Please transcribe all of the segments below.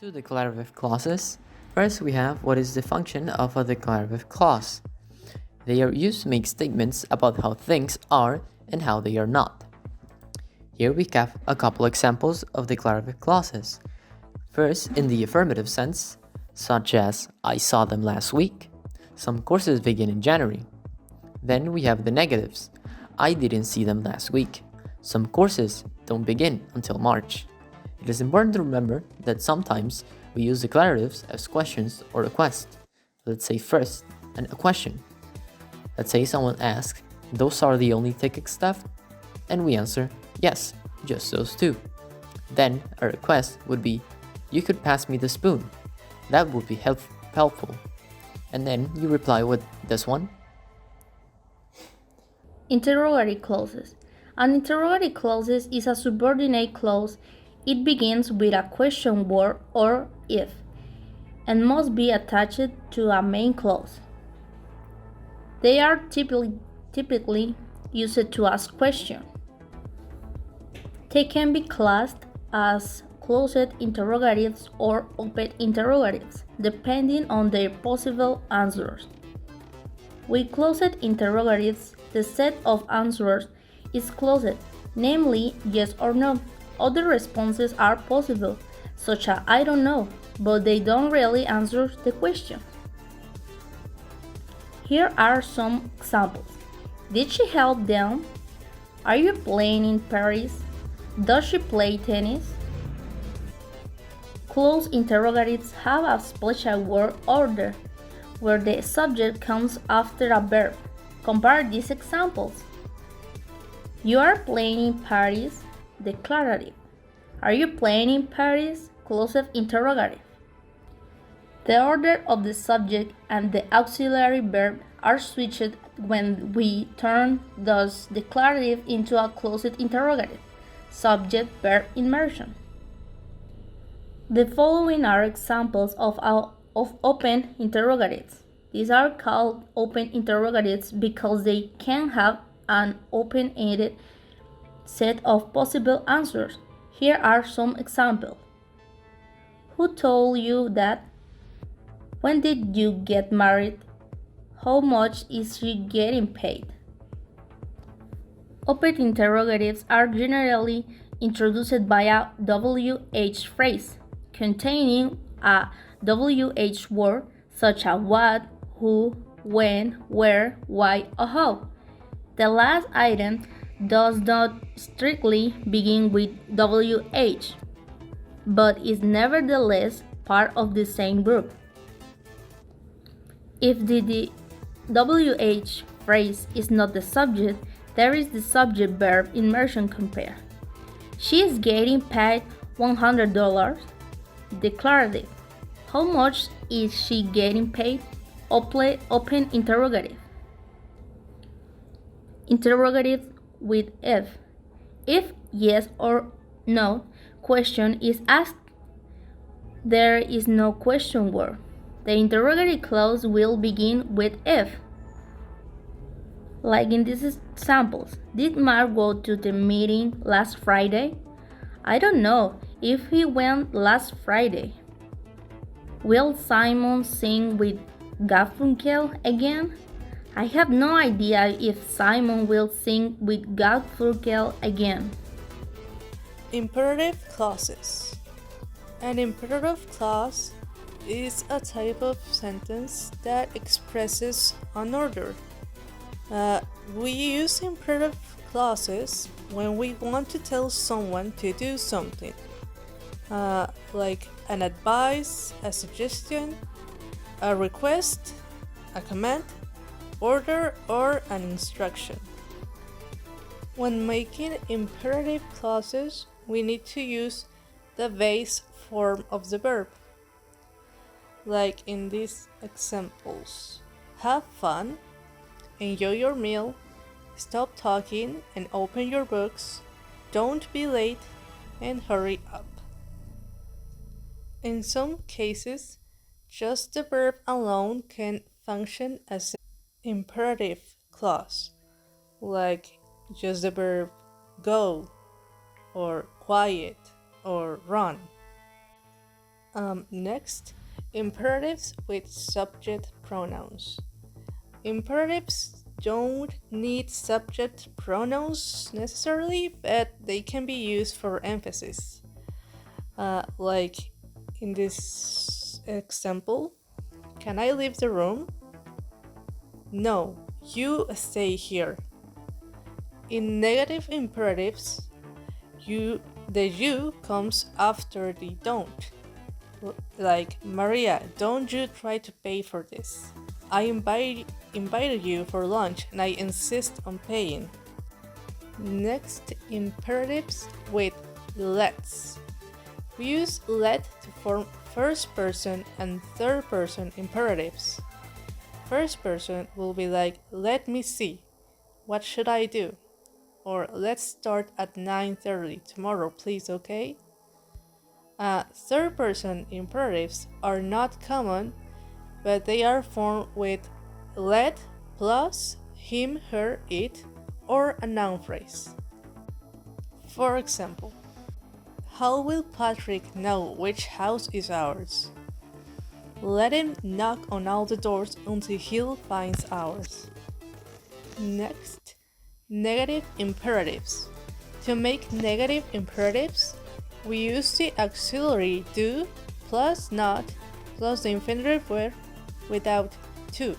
To declarative clauses, first we have what is the function of a declarative clause. They are used to make statements about how things are and how they are not. Here we have a couple examples of declarative clauses. First, in the affirmative sense, such as I saw them last week. Some courses begin in January. Then we have the negatives. I didn't see them last week. Some courses don't begin until March. It is important to remember that sometimes we use declaratives as questions or requests. Let's say first, a question. Let's say someone asks, those are the only tickets left? And we answer, yes, just those two. Then a request would be, you could pass me the spoon. That would be helpful. And then you reply with this one. Interrogative clauses. An interrogative clause is a subordinate clause. It begins with a question word or if, and must be attached to a main clause. They are typically used to ask questions. They can be classed as closed interrogatives or open interrogatives, depending on their possible answers. With closed interrogatives, the set of answers is closed, namely yes or no. Other responses are possible, such as I don't know, but they don't really answer the question. Here are some examples. Did she help them? Are you playing in Paris? Does she play tennis? Closed interrogatives have a special word order, where the subject comes after a verb. Compare these examples. You are playing in Paris, declarative. Are you playing in Paris? Closed interrogative. The order of the subject and the auxiliary verb are switched when we turn thus declarative into a closed interrogative, subject-verb immersion. The following are examples of open interrogatives. These are called open interrogatives because they can have an open-ended set of possible answers. Here are some examples. Who told you that? When did you get married? How much is she getting paid? Open interrogatives are generally introduced by a WH phrase containing a WH word such as what, who, when, where, why, or how. The last item does not strictly begin with WH, but is nevertheless part of the same group. If the WH phrase is not the subject, there is the subject-verb immersion compare. She is getting paid $100. Declarative. How much is she getting paid? Open interrogative. Interrogative with if. If yes or no question is asked, there is no question word. The interrogative clause will begin with if. Like in these examples, did Mark go to the meeting last Friday? I don't know if he went last Friday. Will Simon sing with Garfunkel again? I have no idea if Simon will sing with Garfunkel again. Imperative clauses. An imperative clause is a type of sentence that expresses an order. We use imperative clauses when we want to tell someone to do something, like an advice, a suggestion, a request, a command, order, or an instruction. When making imperative clauses, we need to use the base form of the verb, like in these examples. Have fun, enjoy your meal, stop talking and open your books, don't be late, and hurry up. In some cases, just the verb alone can function as an imperative clause, like just the verb go, or quiet, or run. Next, imperatives with subject pronouns. Imperatives don't need subject pronouns necessarily, but they can be used for emphasis. Like in this example, can I leave the room? No, you stay here. In negative imperatives, the you comes after the don't. Like, Maria, don't you try to pay for this. I invited you for lunch and I insist on paying. Next, imperatives with let's. We use let to form first person and third person imperatives. First person will be like, let me see. What should I do? Or let's start at 9:30 tomorrow, please, okay? Third person imperatives are not common, but they are formed with let plus him, her, it, or a noun phrase. For example, how will Patrick know which house is ours? Let him knock on all the doors until he finds ours. Next, negative imperatives. To make negative imperatives, we use the auxiliary do plus not plus the infinitive verb without to.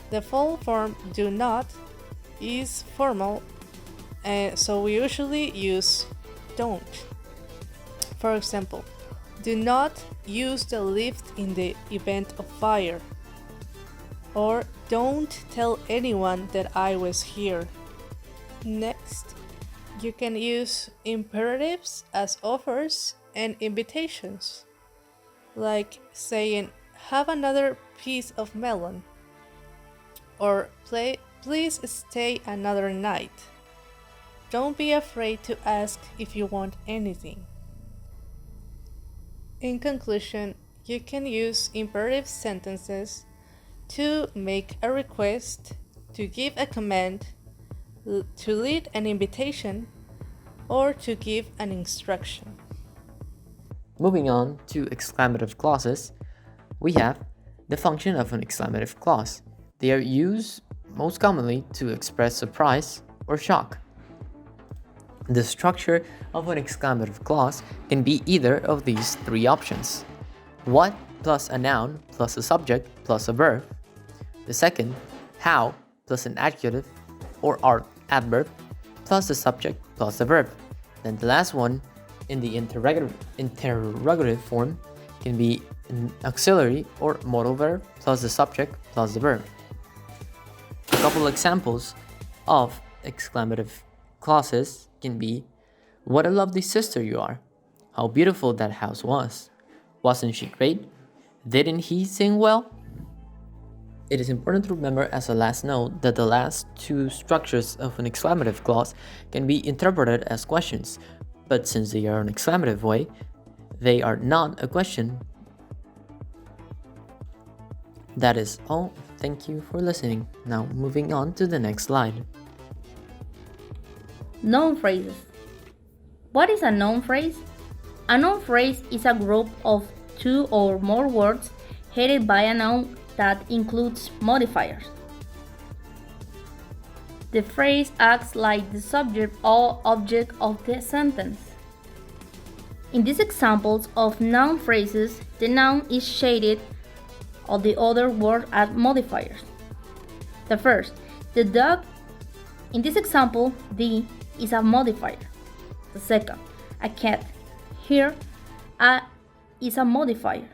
The full form do not is formal, so we usually use don't. For example, do not use the lift in the event of fire. Or don't tell anyone that I was here. Next, you can use imperatives as offers and invitations, like saying, have another piece of melon, or please stay another night. Don't be afraid to ask if you want anything. In conclusion, you can use imperative sentences to make a request, to give a command, to lead an invitation, or to give an instruction. Moving on to exclamative clauses, we have the function of an exclamative clause. They are used most commonly to express surprise or shock. The structure of an exclamative clause can be either of these three options: what plus a noun plus a subject plus a verb. The second, how plus an adjective or adverb plus the subject plus the verb. Then the last one, in the interrogative form, can be an auxiliary or modal verb plus the subject plus the verb. A couple examples of exclamative clauses can be, what a lovely sister you are. How beautiful that house was. Wasn't she great? Didn't he sing well? It is important to remember as a last note that the last two structures of an exclamative clause can be interpreted as questions, but since they are an exclamative way, they are not a question. That is all. Thank you for listening. Now moving on to the next slide. Noun phrases. What is a noun phrase? A noun phrase is a group of two or more words headed by a noun that includes modifiers. The phrase acts like the subject or object of the sentence. In these examples of noun phrases, the noun is shaded, or the other words are modifiers. The first, the dog. In this example, the is a modifier. The second, a cat. Here, a is a modifier.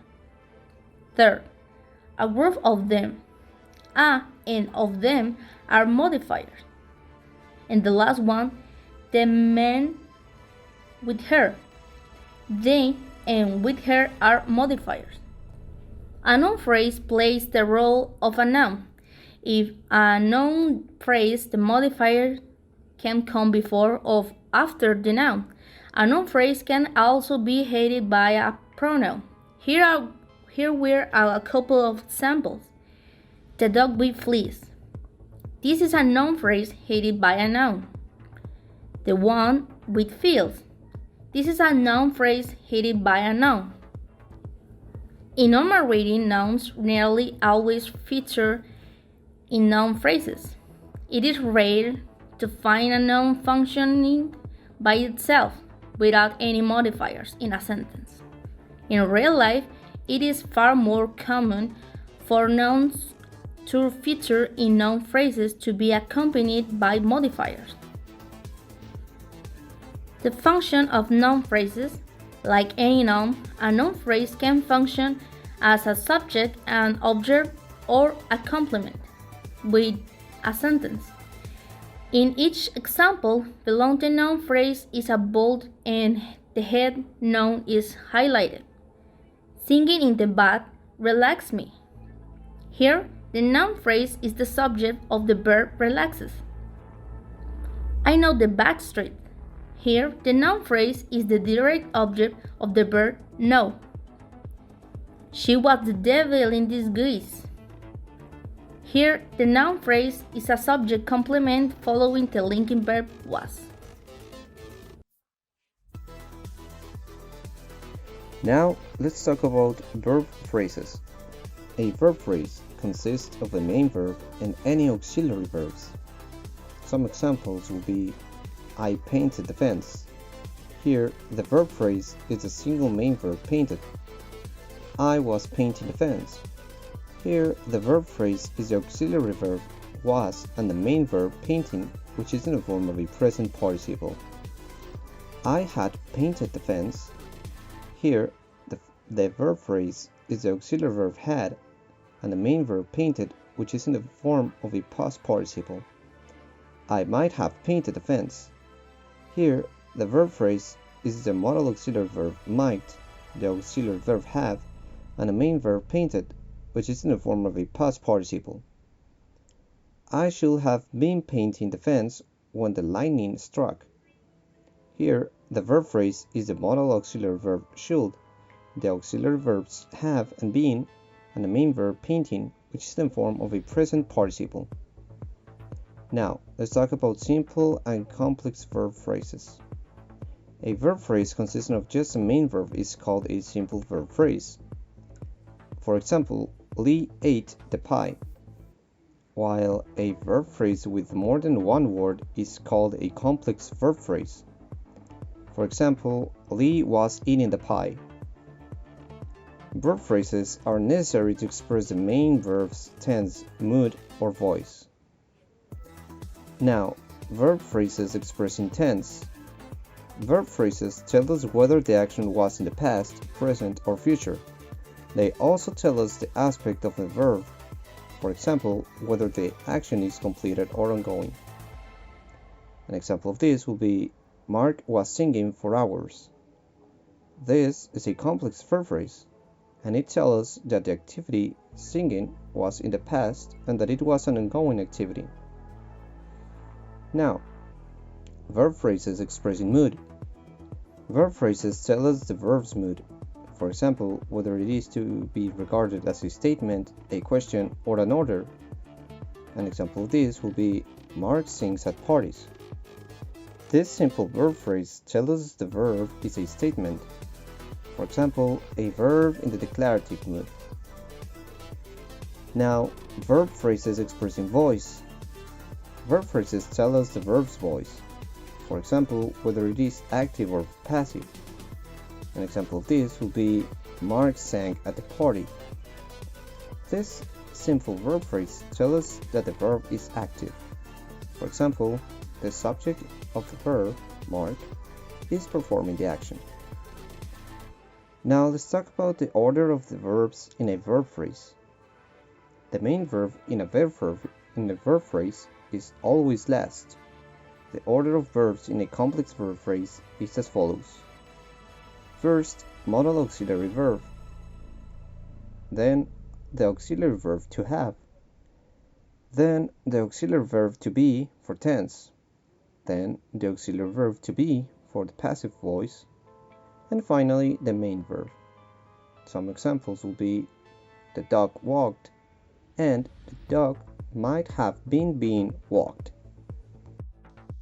Third, a group of them. A and of them are modifiers. And the last one, the man with her. They and with her are modifiers. A noun phrase plays the role of a noun. If a noun phrase, the modifier can come before or after the noun. A noun phrase can also be headed by a pronoun. Here were a couple of examples. The dog with fleas. This is a noun phrase headed by a noun. The one with fields. This is a noun phrase headed by a noun. In normal reading, nouns nearly always feature in noun phrases. It is rare to find a noun functioning by itself without any modifiers in a sentence. In real life, it is far more common for nouns to feature in noun phrases to be accompanied by modifiers. The function of noun phrases. Like any noun, a noun phrase can function as a subject, an object, or a complement with a sentence. In each example, below the noun phrase is a bold and the head noun is highlighted. Singing in the bath relaxes me. Here, the noun phrase is the subject of the verb relaxes. I know the back street. Here, the noun phrase is the direct object of the verb know. She was the devil in disguise. Here, the noun phrase is a subject complement following the linking verb was. Now, let's talk about verb phrases. A verb phrase consists of a main verb and any auxiliary verbs. Some examples will be I painted the fence. Here, the verb phrase is a single main verb painted. I was painting the fence. Here, the verb phrase is the auxiliary verb was and the main verb painting, which is in the form of a present participle. I had painted the fence. Here, the verb phrase is the auxiliary verb had and the main verb painted, which is in the form of a past participle. I might have painted the fence. Here, the verb phrase is the modal auxiliary verb might, the auxiliary verb have, and the main verb painted, which is in the form of a past participle. I should have been painting the fence when the lightning struck. Here, the verb phrase is the modal auxiliary verb should, the auxiliary verbs have and been, and the main verb painting, which is in the form of a present participle. Now, let's talk about simple and complex verb phrases. A verb phrase consisting of just a main verb is called a simple verb phrase. For example, Lee ate the pie, while a verb phrase with more than one word is called a complex verb phrase. For example, Lee was eating the pie. Verb phrases are necessary to express the main verb's tense, mood, or voice. Now, verb phrases expressing tense. Verb phrases tell us whether the action was in the past, present, or future. They also tell us the aspect of the verb, for example, whether the action is completed or ongoing. An example of this will be Mark was singing for hours. This is a complex verb phrase, and it tells us that the activity singing was in the past and that it was an ongoing activity. Now, verb phrases expressing mood. Verb phrases tell us the verb's mood. For example, whether it is to be regarded as a statement, a question, or an order. An example of this will be Mark sings at parties. This simple verb phrase tells us the verb is a statement. For example, a verb in the declarative mood. Now, verb phrases expressing voice. Verb phrases tell us the verb's voice. For example, whether it is active or passive. An example of this will be Mark sang at the party. This simple verb phrase tells us that the verb is active. For example, the subject of the verb, Mark, is performing the action. Now let's talk about the order of the verbs in a verb phrase. The main verb in a verb phrase is always last. The order of verbs in a complex verb phrase is as follows. First, modal auxiliary verb. Then, the auxiliary verb to have. Then, the auxiliary verb to be for tense. Then, the auxiliary verb to be for the passive voice. And finally, the main verb. Some examples will be the dog walked and the dog might have been being walked.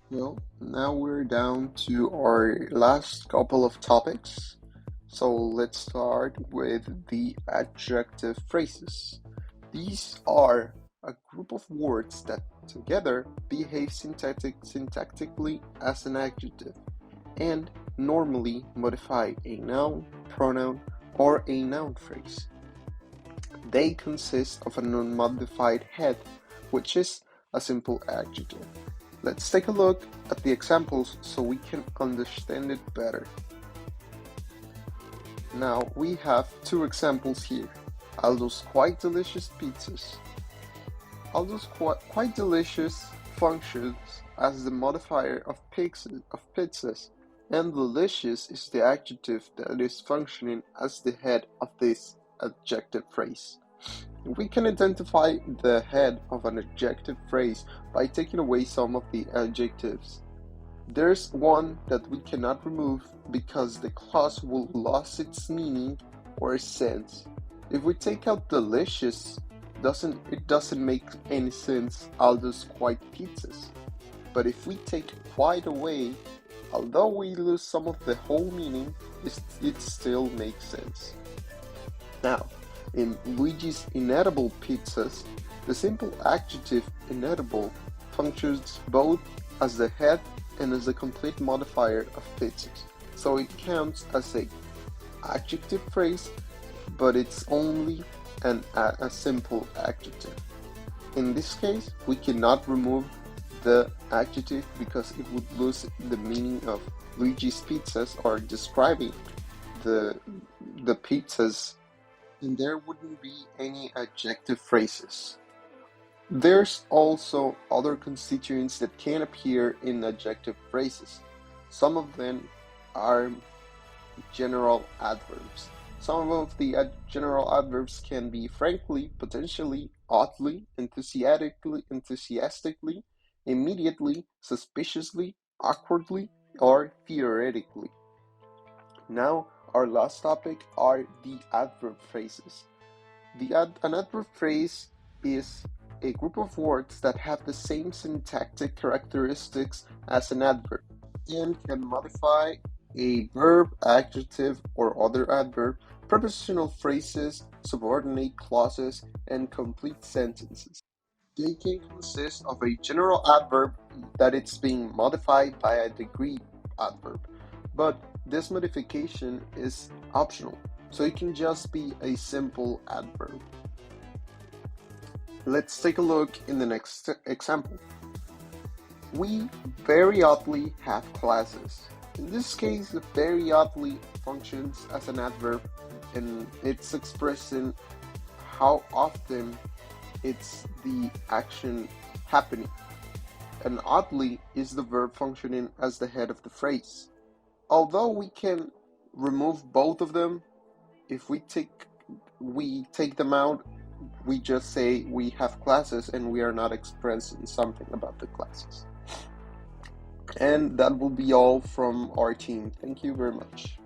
Well, now we're down to our last couple of topics. So let's start with the adjective phrases. These are a group of words that together behave syntactically as an adjective and normally modify a noun, pronoun, or a noun phrase. They consist of an unmodified head, which is a simple adjective. Let's take a look at the examples so we can understand it better. Now we have two examples here. Aldo's quite delicious pizzas. Aldo's quite delicious functions as the modifier of pizzas, and delicious is the adjective that is functioning as the head of this adjective phrase. We can identify the head of an adjective phrase by taking away some of the adjectives. There's one that we cannot remove because the clause will lose its meaning or sense. If we take out delicious, it doesn't make any sense, Aldo's quite pizzas. But if we take quite away, although we lose some of the whole meaning, it still makes sense. Now, in Luigi's inedible pizzas, the simple adjective inedible functions both as the head and as a complete modifier of pizzas, so it counts as a adjective phrase, but it's only a simple adjective. In this case, we cannot remove the adjective because it would lose the meaning of Luigi's pizzas or describing the pizzas, and there wouldn't be any adjective phrases. There's also other constituents that can appear in adjective phrases. Some of them are general adverbs. Some of the general adverbs can be frankly, potentially, oddly, enthusiastically, immediately, suspiciously, awkwardly, or theoretically. Now, our last topic are the adverb phrases. An adverb phrase is a group of words that have the same syntactic characteristics as an adverb and can modify a verb, adjective, or other adverb, prepositional phrases, subordinate clauses, and complete sentences. They can consist of a general adverb that it's being modified by a degree adverb, but this modification is optional, so it can just be a simple adverb. Let's take a look in the next example. We very oddly have classes. In this case, very oddly functions as an adverb, and it's expressing how often it's the action happening. And oddly is the verb functioning as the head of the phrase. Although we can remove both of them, if we take them out, we just say we have classes and we are not expressing something about the classes. And that will be all from our team. Thank you very much.